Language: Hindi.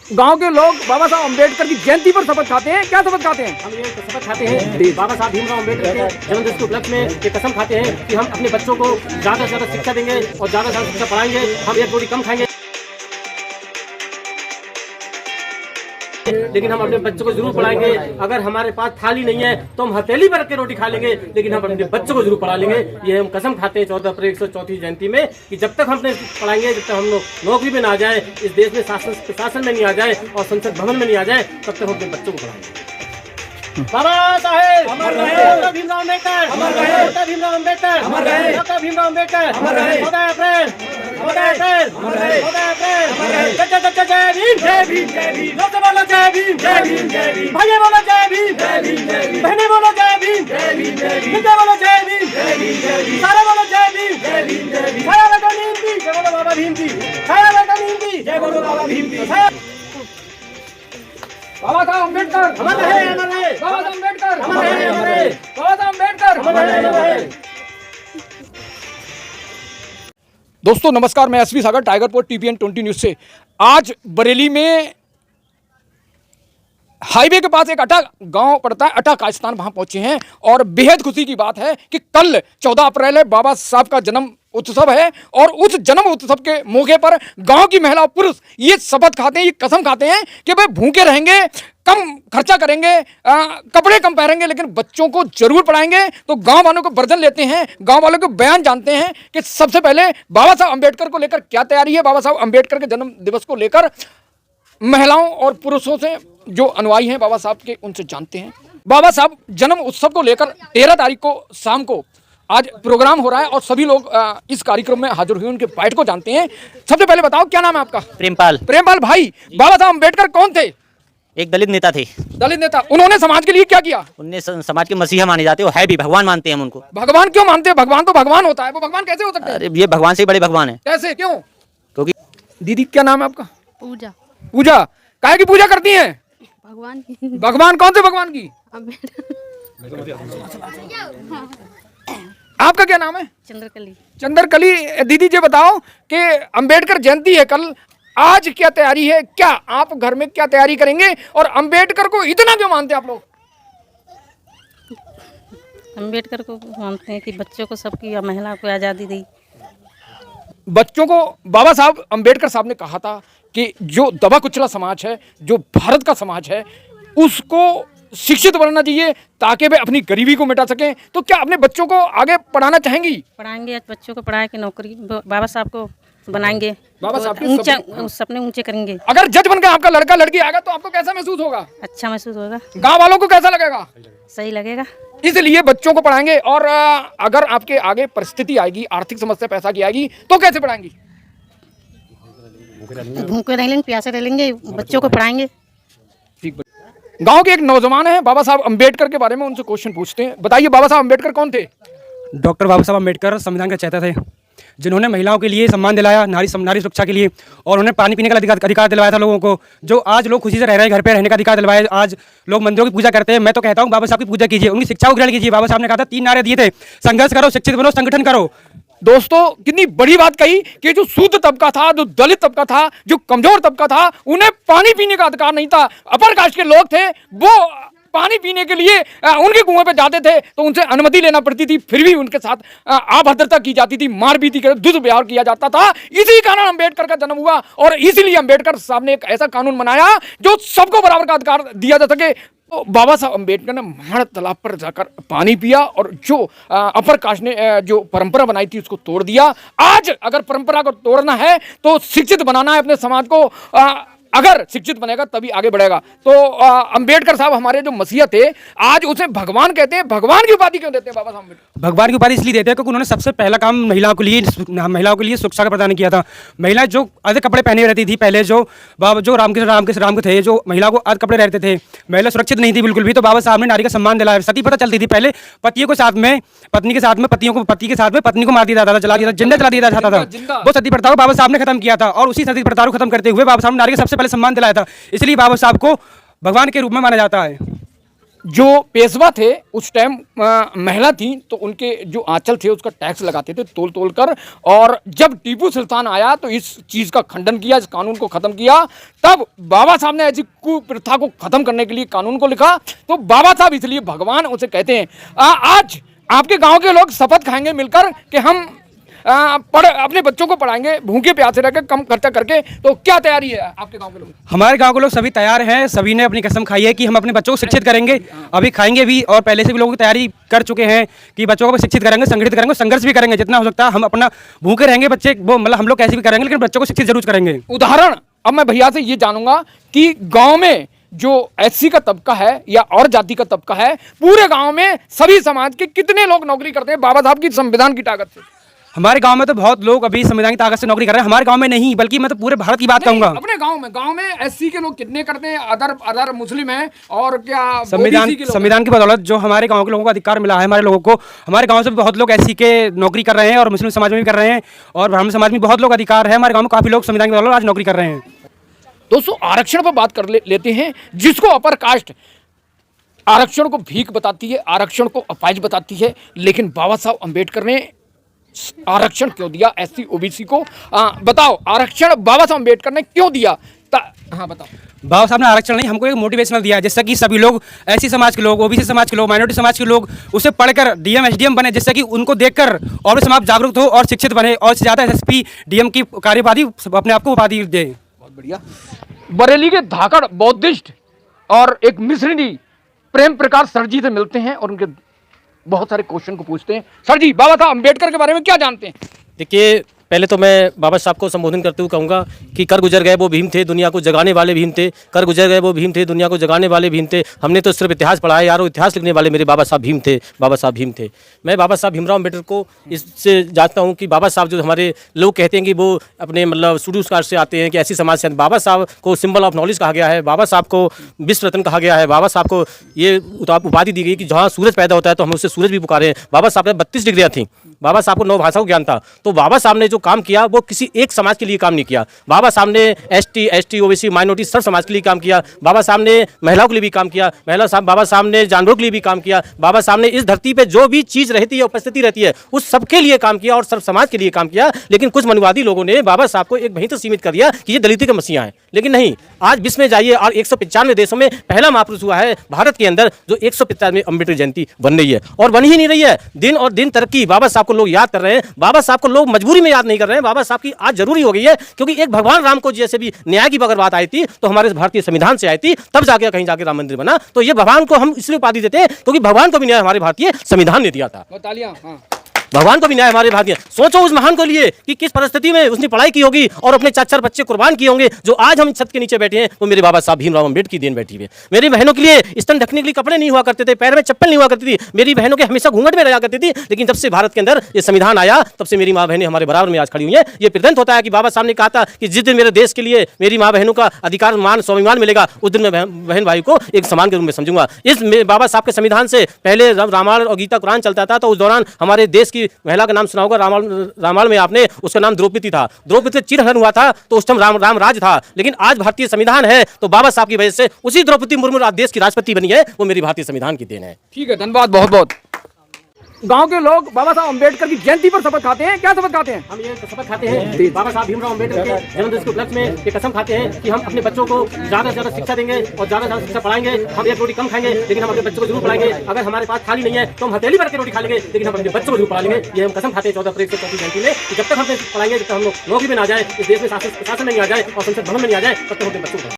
गांव के लोग बाबा साहब अम्बेडकर की जयंती पर शपथ खाते हैं। क्या शपथ खाते हैं? हम ये शपथ खाते हैं बाबा साहब भीमराव अम्बेडकर के जन्मदिवस के उपलक्ष्य में ये कसम खाते हैं कि हम अपने बच्चों को ज़्यादा से ज़्यादा शिक्षा देंगे और ज़्यादा से ज़्यादा शिक्षा पढ़ाएंगे। हम एक रोटी कम खाएंगे लेकिन हम अपने बच्चों को जरूर पढ़ाएंगे। अगर हमारे पास थाली नहीं है तो हम हथेली पर रख के रोटी खा लेंगे, लेकिन हम अपने बच्चों को जरूर पढ़ा लेंगे। ये हम कसम खाते हैं 14 अप्रैल 104वीं जयंती में कि जब तक हम अपने पढ़ाएंगे, जब तक हम लोग नौकरी में ना आ जाए, इस देश में शासन में नहीं आ जाए और संसद भवन में नहीं आ जाए, तब तक हम अपने बच्चों को पढ़ाएंगे। Baba Saheb doctor Bhimrao Ambedkar, doctor Bhimrao Ambedkar, doctor Bhimrao Ambedkar, 14 अप्रैल, 14 अप्रैल, 14 अप्रैल। जय भीम, जय भीम, जय भीम। लोग बोलो जय भीम, जय भीम, जय भीम। भाइयों बोलो जय भीम, जय भीम, जय भीम। बहनें बोलो जय भीम, जय भीम, जय भीम। बेटे बोलो जय भीम, जय भीम, जय भीम। सारे बोलो जय भीम, जय भीम, जय भीम। खाया बेटा नीम की, जय बोलो बाबा भीम की। खाया बेटा नीम की, जय बोलो बाबा भीम की। बाबा साहब अम्बेडकर अमर रहे, अमर रहे। बाबा साहब अम्बेडकर अमर रहे, अमर रहे। बाबा साहब अम्बेडकर अमर रहे, अमर रहे। दोस्तों नमस्कार, मैं एसवी सागर टाइगर पोर्ट टीपीएन 20 न्यूज से। आज बरेली में हाईवे के पास एक अटा गांव पड़ता है, अटा कायस्तान, वहां पहुंचे हैं और बेहद खुशी की बात है कि कल 14 अप्रैल है, बाबा साहब का जन्म उत्सव है और उस जन्म उत्सव के मौके पर गांव की महिला और पुरुष ये शपथ खाते हैं, ये कसम खाते हैं कि भाई भूखे रहेंगे, कम खर्चा करेंगे, कपड़े कम पहनेंगे, लेकिन बच्चों को जरूर पढ़ाएंगे। तो गांव वालों को वर्जन लेते हैं, गांव वालों को बयान जानते हैं कि सबसे पहले बाबा साहब अम्बेडकर को लेकर क्या तैयारी है। बाबा साहब अम्बेडकर के जन्म दिवस को लेकर महिलाओं और पुरुषों से जो अनुयायी हैं बाबा साहब के, उनसे जानते हैं। बाबा साहब जन्म उत्सव को लेकर 13 तारीख को शाम को आज प्रोग्राम हो रहा है और सभी लोग इस कार्यक्रम में हाजिर हुए, उनके बाइट को जानते हैं। सबसे पहले बताओ क्या नाम है आपका? प्रेमपाल। प्रेमपाल भाई, बाबा साहब अम्बेडकर कौन थे? एक दलित नेता थे। दलित नेता। उन्होंने समाज के लिए क्या किया? उनने समाज के मसीहा माने जाते, वो है भी, भगवान मानते हैं हम उनको। भगवान क्यों मानते हैं? भगवान तो भगवान होता है, वो भगवान कैसे हो सकते हैं? अरे ये भगवान से ही बड़े भगवान है। कैसे, क्यों? क्योंकि दीदी क्या नाम है आपका? पूजा। पूजा। काहे की पूजा करती हैं? भगवान की। भगवान कौन से भगवान की? आपका क्या नाम है? चंद्रकली। चंद्रकली। दीदी जी बताओ कि अम्बेडकर जयंती है कल, आज क्या तैयारी है? क्या आप घर में क्या तैयारी करेंगे और अम्बेडकर को इतना क्यों मानते हैं आप लोग? अम्बेडकर को मानते हैं कि बच्चों को, सबकी, महिला को आज़ादी दी। बच्चों को बाबा साहब अम्बेडकर साहब ने कहा था कि जो दबा कुचला समाज है, जो भारत का समाज है, उसको शिक्षित बनना चाहिए ताकि वे अपनी गरीबी को मिटा सकें। तो क्या अपने बच्चों को आगे पढ़ाना चाहेंगी? पढ़ाएंगे, बच्चों को पढ़ा के नौकरी बाबा साहब को बनाएंगे, बाबा साहब के ऊंचा सपने ऊंचे करेंगे। अगर जज बनकर आपका लड़का लड़की आएगा तो आपको कैसा महसूस होगा? अच्छा महसूस होगा। गांव वालों को कैसा लगेगा? सही लगेगा। इसलिए बच्चों को पढ़ाएंगे। और अगर आपके आगे परिस्थिति आएगी, आर्थिक समस्या, पैसा की आएगी, तो कैसे पढ़ाएंगी? भूखे रह लेंगे, प्यासे रह लेंगे, बच्चों को पढ़ाएंगे। ठीक। गांव के एक नौजवान है, बाबा साहब अम्बेडकर के बारे में उनसे क्वेश्चन पूछते हैं। बताइए बाबा साहब अम्बेडकर कौन थे? डॉक्टर बाबा साहब अम्बेडकर संविधान के चेता थे, जिन्होंने महिलाओं के लिए सम्मान दिलाया, नारी सुरक्षा के लिए, और उन्हें पानी पीने का अधिकार दिलवाया था लोगों को। जो आज लोग खुशी से रह रहे हैं, घर पे रहने का अधिकार दिलवाया। आज लोग मंदिरों की पूजा करते हैं। मैं तो कहता हूँ बाबा साहब की पूजा कीजिए, उनकी शिक्षा को ग्रहण कीजिए। बाबा साहब ने कहा था, 3 नारे दिए थे, संघर्ष करो, शिक्षित बनो, संगठन करो। दोस्तों कितनी बड़ी बात कही कि जो शुद्ध तबका था, जो दलित तबका था, जो कमजोर तबका था, उन्हें पानी पीने का अधिकार नहीं था। अपर कास्ट के लोग थे, वो पानी पीने के लिए उनके कुएं पे जाते थे तो उनसे अनुमति लेना पड़ती थी, फिर भी उनके साथ अभद्रता की जाती थी, मारपीट कर दुर्व्यवहार किया जाता था। इसी कारण अम्बेडकर का जन्म हुआ और इसीलिए अम्बेडकर साहब ने एक ऐसा कानून बनाया जो सबको बराबर का अधिकार दिया जा सके। तो बाबा साहब अम्बेडकर ने महाड़ तालाब पर जाकर पानी पिया और जो अपर कास्ट ने जो परंपरा बनाई थी उसको तोड़ दिया। आज अगर परंपरा को तोड़ना है तो शिक्षित बनाना है अपने समाज को। अगर शिक्षित बनेगा तभी आगे बढ़ेगा। तो अम्बेडकर साहब हमारे जो मसीहा थे, आज उसे भगवान कहते हैं। भगवान की उपाधि क्यों देते हैं बाबा साहब अम्बेडकर? भगवान की उपाधि इसलिए देते हैं क्योंकि उन्होंने सबसे पहला काम महिलाओं के लिए शिक्षा का प्रदान किया था। महिलाएं जो आधे कपड़े पहने रहती थी पहले, जो राम के थे, जो महिला को आधे कपड़े रहते थे, महिला सुरक्षित नहीं थी बिल्कुल भी। तो बाबा साहब ने नारी का सम्मान दिलाया। सती प्रथा चलती थी पहले, पतियों के साथ में पत्नी के साथ में पत्नी को मार दिया जाता था, जला दिया, जिंदा जला दिया जाता था। वो सती प्रथा को बाबा साहब ने खत्म किया था और उसी सती प्रथा को खत्म करते हुए बाबा साहब ने नारी का सबसे पहले सम्मान दिलाया था। इसलिए बाबा साहब को भगवान के रूप में माना जाता है। जो पेशवा थे उस टाइम महिला थी तो उनके जो आंचल थे उसका टैक्स लगाते थे तोल तोल कर, और जब टीपू सुल्तान आया तो इस चीज़ का खंडन किया, इस कानून को ख़त्म किया। तब बाबा साहब ने ऐसी कुप्रथा को ख़त्म करने के लिए कानून को लिखा। तो बाबा साहब इसलिए भगवान उसे कहते हैं। आज आपके गाँव के लोग शपथ खाएंगे मिलकर कि हम अपने बच्चों को पढ़ाएंगे भूखे प्यासे रहकर, कम खर्चा करके। तो क्या तैयारी है आपके गांव के लोग? हमारे गांव के लोग सभी तैयार हैं, सभी ने अपनी कसम खाई है कि हम अपने बच्चों को शिक्षित करेंगे, अभी खाएंगे भी, और पहले से भी लोग तैयारी कर चुके हैं कि बच्चों को शिक्षित करेंगे, संगठित करेंगे, संघर्ष भी करेंगे जितना हो सकता है। हम अपना भूखे रहेंगे बच्चे, वो मतलब हम लोग कैसे भी करेंगे, लेकिन बच्चों को शिक्षित जरूर करेंगे। उदाहरण अब मैं भैया से ये जानूंगा कि गांव में जो एससी का तबका है या और जाति का तबका है, पूरे गांव में सभी समाज के कितने लोग नौकरी करते हैं बाबा साहब की संविधान की ताकत से? हमारे गांव में तो बहुत लोग अभी संविधान की ताकत से नौकरी कर रहे हैं। हमारे गांव में नहीं, बल्कि मैं तो पूरे भारत की बात कहूंगा। अपने गांव में एससी के लोग कितने करते हैं, अदर मुस्लिम हैं, और क्या संविधान की बदौलत जो हमारे गांव के लोगों को अधिकार मिला है, हमारे लोगों को, हमारे गांव से भी बहुत लोग एससी के नौकरी कर रहे हैं और मुस्लिम समाज में भी कर रहे हैं, और ब्राह्मण समाज में बहुत लोग अधिकार है। हमारे गाँव में काफी लोग संविधान की बदौलत आज नौकरी कर रहे हैं। दोस्तों आरक्षण पर बात कर लेते हैं, जिसको अपर कास्ट आरक्षण को भीख बताती है, आरक्षण को अपाहिज बताती है, लेकिन बाबा साहब अम्बेडकर ने आरक्षण क्यों दिया एससी ओबीसी को? बताओ, आरक्षण बाबा साहब अम्बेडकर ने क्यों दिया? हाँ बताओ। बाबा साहब ने आरक्षण नहीं, हमको एक मोटिवेशनल दिया, जिससे कि सभी लोग, एससी समाज के लोग, ओबीसी समाज के लोग, माइनॉरिटी समाज के लोग उसे पढ़कर डीएम एसडीएम बने, जिससे कि उनको देखकर और भी समाज जागरूक हो और शिक्षित बने, और ज़्यादा एसएसपी डीएम की कार्यवाही अपने आप को उपाधि दे। बहुत बढ़िया। बरेली के धाकड़ बौद्धिस्ट और एक मिश्रणी प्रेम प्रकाश सर जी से मिलते हैं और उनके बहुत सारे क्वेश्चन को पूछते हैं। सर जी, बाबा साहब अम्बेडकर के बारे में क्या जानते हैं? देखिए, पहले तो मैं बाबा साहब को संबोधन करते हुए कहूँगा कि कर गुजर गए वो भीम थे, दुनिया को जगाने वाले भीम थे। कर गुजर गए वो भीम थे, दुनिया को जगाने वाले भीम थे। हमने तो सिर्फ इतिहास पढ़ा है यार, इतिहास लिखने वाले मेरे बाबा साहब भीम थे, बाबा साहब भीम थे। मैं बाबा साहब भीमराव अम्बेडकर को इससे जानता हूँ कि बाबा साहब जो हमारे लोग कहते हैं कि वो अपने मतलब शुरू कास्ट से आते हैं कि ऐसी समाज से, बाबा साहब को सिंबल ऑफ नॉलेज कहा गया है, बाबा साहब को विश्व रत्न कहा गया है, बाबा साहब को ये उपाधि दी गई कि जहाँ सूरज पैदा होता है तो हम उससे सूरज भी पुकारे हैं। बाबा साहब ने 32 डिग्रियाँ थी, बाबा साहब को 9 भाषाओं का ज्ञान था। तो बाबा साहब ने जो काम किया वो किसी एक समाज के लिए काम नहीं किया। बाबा साहब ने एसटी ओबीसी माइनॉरिटी सब समाज के लिए काम किया। बाबा साहब ने महिलाओं के लिए भी काम किया। बाबा साहब ने जानवरों के लिए भी काम किया। बाबा साहब ने इस धरती पे जो भी चीज़ रहती है, उपस्थिति रहती है, उस सबके लिए काम किया और सब समाज के लिए काम किया। लेकिन कुछ मनवादी लोगों ने बाबा साहब को एक वहीं तक सीमित कर दिया कि ये दलितों के मसीहा हैं। लेकिन नहीं, आज विश्व में जाइए और 195 देशों में पहला महापुरुष हुआ है भारत के अंदर जो 195 अम्बेडकर जयंती बन रही है, और बन ही नहीं रही है। दिन और दिन तरक्की, बाबा साहब को लोग याद कर रहे हैं, बाबा साहब को लोग मजबूरी में याद नहीं कर रहे हैं। बाबा साहब की आज जरूरी हो गई है, क्योंकि एक भगवान राम को जैसे भी न्याय की अगर बात आई थी तो हमारे भारतीय संविधान से आई थी, तब जाके कहीं जाके राम मंदिर बना। तो ये भगवान को हम इसलिए उपाधि देते हैं क्योंकि भगवान को भी न्याय हमारे भारतीय संविधान ने दिया था। भगवान को भी न्याय हमारे भारतीय। सोचो उस महान को लिए कि किस परिस्थिति में उसने पढ़ाई की होगी और अपने 4 बच्चे कुर्बान किए होंगे। जो आज हम छत के नीचे बैठे हैं वो मेरे बाबा साहब भीमराव अम्बेडकर की देन बैठी हुई है। मेरी बहनों के लिए स्तन ढकने के लिए कपड़े नहीं हुआ करते थे, पैर में चप्पल नहीं हुआ करती थी, मेरी बहनों के हमेशा घूंघट में रहा करती थी। लेकिन जब से भारत के अंदर ये संविधान आया तब से मेरी माँ बहनें हमारे बराबर में आज खड़ी हुई है। ये प्रेजेंट होता है कि बाबा साहब ने कहा था कि जिस दिन मेरे देश के लिए मेरी माँ बहनों का अधिकार मान स्वाभिमान मिलेगा, उस दिन मैं बहन भाई को एक समान के रूप में समझूंगा। इस बाबा साहब के संविधान से पहले रामायण और गीता कुरान चलता था, तो उस दौरान हमारे देश की महिला का नाम होगा रामायण में आपने, उसका नाम द्रौपदी था। द्रौपदी चिरहरण हुआ था तो उस टाइम राम राज था। लेकिन आज भारतीय संविधान है तो बाबा साहब की वजह से उसी द्रौपदी मुर्मू आज देश की राष्ट्रपति बनी है, वो मेरी भारतीय संविधान की देन है। ठीक है, धन्यवाद बहुत बहुत। गांव के लोग बाबा साहब अम्बेडकर की जयंती पर शपथ खाते हैं। क्या शपथ खाते हैं? हम ये शपथ खाते हैं बाबा साहब भीमराव अम्बेडकर के जन्मदिन के उपलक्ष्य में ये कसम खाते हैं कि हम अपने बच्चों को ज्यादा से ज्यादा शिक्षा देंगे और ज्यादा से ज्यादा शिक्षा पढ़ाएंगे। हम एक रोटी कम खाएंगे लेकिन हम अपने बच्चों को जरूर पढ़ाएंगे। अगर हमारे पास थाली नहीं है तो हम हथेली भर के रोटी खा लेंगे, लेकिन हम अपने बच्चों को जरूर पढ़ाएंगे। ये हम कसम खाते हैं 14 अप्रैल 134 जयंती में कि जब तक हम पढ़ाएंगे, जब तक हम लोग नौकरी में ना जाए, इस देश में शासन में नहीं आ जाए और संसद भवन में नहीं आ जाए, तब तक हम अपने बच्चों को